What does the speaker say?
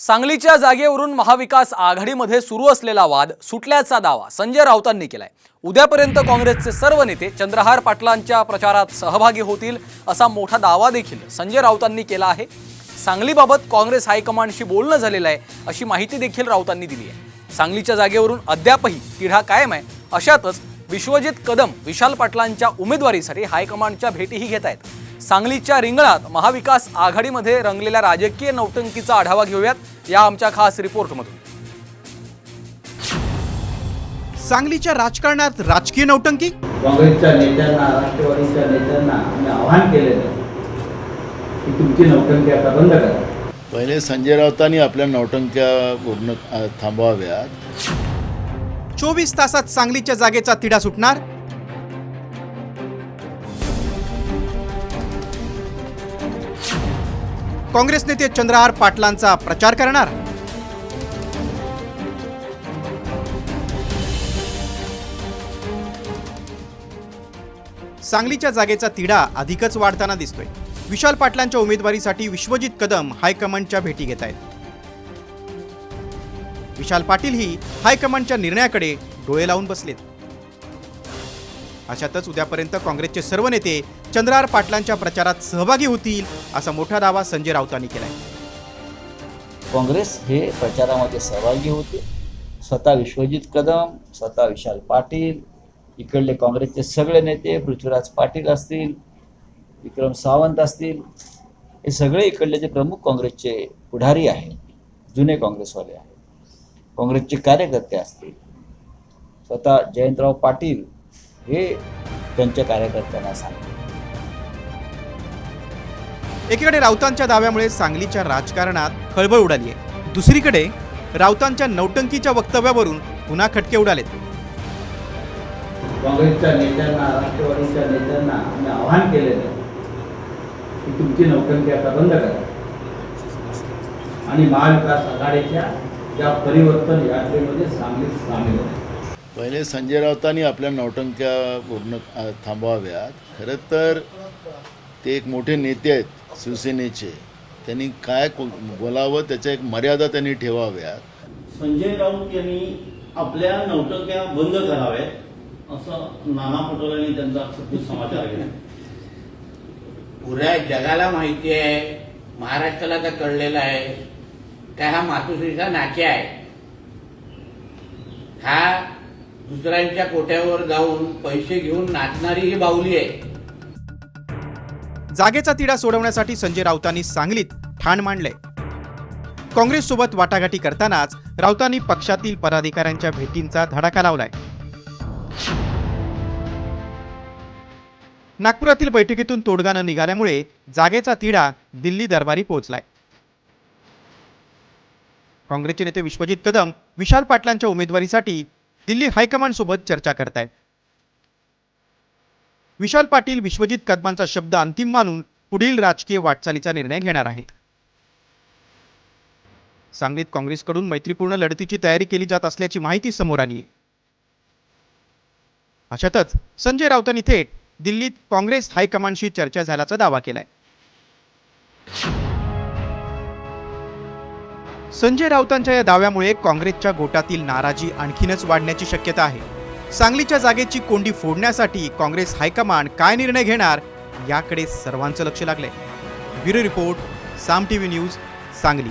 सांगलीच्या जागेवरून महाविकास आघाडीमध्ये सुरू असलेला वाद सुटल्याचा दावा संजय राऊतांनी केलाय। उद्यापर्यंत काँग्रेसचे सर्व नेते चंद्रहार पाटलांच्या प्रचारात सहभागी होतील असा मोठा दावा देखील संजय राऊतांनी केला आहे। सांगलीबाबत काँग्रेस हायकमांडशी बोलणं झालेलं आहे अशी माहिती देखील राऊतांनी दिली आहे। सांगलीच्या जागेवरून अद्यापही तिढा कायम आहे। अशातच विश्वजित कदम विशाल पाटलांच्या उमेदवारीसाठी हायकमांडच्या भेटीही घेत आहेत। सांगलीच्या रिंगणात महाविकास आघाडीमध्ये रंगलेल्या राजकीय नौटंकीचा आढावा घेऊयात या आमच्या खास रिपोर्टमधून। सांगलीच्या राजकारणात राजकीय नौटंकी। काँग्रेसच्या नेत्यांना, राष्ट्रवादीच्या नेत्यांना आम्ही आवाहन केलेलं की तुमची नौटंकी आता बंद करा। पहिले संजय राऊतांनी आपल्या नौटंक्या पूर्ण थांबवाव्यात। 24 तासात सांगलीच्या जागेचा तिढा सुटणार। काँग्रेस नेते चंद्रहार पाटलांचा प्रचार करणार। सांगलीच्या जागेचा तिढा अधिकच वाढताना दिसतोय। विशाल पाटलांच्या उमेदवारीसाठी विश्वजित कदम हायकमांडच्या भेटी घेत आहेत। विशाल पाटील ही हायकमांडच्या निर्णयाकडे डोळे लावून बसलेत। अशातच उद्यापर्यंत काँग्रेसचे सर्व नेते चंद्रहार पाटलांच्या प्रचारात सहभागी होतील असा मोठा दावा संजय राऊतांनी केलाय। काँग्रेस हे प्रचारामध्ये सहभागी होते। स्वतः विश्वजित कदम, स्वतः विशाल पाटील, इकडले काँग्रेसचे सगळे नेते, पृथ्वीराज पाटील असतील, विक्रम सावंत असतील, हे सगळे इकडले जे प्रमुख काँग्रेसचे पुढारी आहेत, जुने काँग्रेसवाले आहेत, काँग्रेसचे कार्यकर्ते असतील, स्वतः जयंतराव पाटील हे त्यांच्या कार्यकर्त्यांना सांगतात। एकीकडे राऊतांच्या दाव्यामुळे सांगलीच्या राजकारणात खळबळ उडाली आहे। दुसरीकडे राऊतांच्या नौटंकीच्या वक्तव्यावरून पुन्हा खटके उडालेत। काँग्रेसच्या नेत्यांना, राष्ट्रवादीच्या नेत्यांना आम्ही आवाहन केलेलं की तुमची नौटंकी आता बंद करा आणि महाविकास आघाडीच्या या परिवर्तन यात्रेमध्ये सांगलीत सामील होते। पहिले संजय राऊतांनी आपल्या नौटंक्या पूर्ण थांबवाव्यात। खरं तर ते एक मोठे नेते आहेत शिवसेनेचे, त्यांनी काय बोलावं त्याच्या एक मर्यादा त्यांनी ठेवाव्यात। संजय राऊत यांनी आपल्या नौटंक्या बंद कराव्यात असं नाना पटोलेंनी त्यांचा खूप समाचार केला। पुऱ्या जगाला माहिती आहे, महाराष्ट्राला तर कळलेलं आहे काय हा मातोश्रीचा नाक्या आहे। हा दुसऱ्यांच्या कोट्यावर जाऊन पैसे घेऊन नाचणारी ही बाहुली आहे। जागेचा तिढा सोडवण्यासाठी संजय राऊतांनी सांगलीत ठाण मांडले। काँग्रेस सोबत वाटाघाटी करतानाच राऊतांनी पक्षातील पदाधिकाऱ्यांच्या भेटींचा धडाका लावलाय। नागपुरातील बैठकीतून तोडगा न निघाल्यामुळे जागेचा तिढा दिल्ली दरबारी पोहोचलाय। काँग्रेसचे नेते विश्वजित कदम विशाल पाटलांच्या उमेदवारीसाठी दिल्ली हायकमांड सोबत चर्चा करतायत। विशाल पाटील विश्वजित कदमांचा शब्द अंतिम मानून पुढील राजकीय वाटचालीचा निर्णय घेणार आहेत। सांगलीत काँग्रेसकडून मैत्रीपूर्ण लढतीची तयारी केली जात असल्याची माहिती समोर आली आहे। अशातच संजय राऊतांनी थेट दिल्लीत काँग्रेस हायकमांडशी चर्चा झाल्याचा दावा केलाय। संजय राऊतांच्या या दाव्यामुळे काँग्रेसच्या गोटातील नाराजी आणखीनच वाढण्याची शक्यता आहे। सांगलीच्या जागेची कोंडी फोडण्यासाठी काँग्रेस हायकमांड काय निर्णय घेणार याकडे सर्वांचं लक्ष लागलंय। ब्युरो रिपोर्ट, साम टीव्ही न्यूज, सांगली।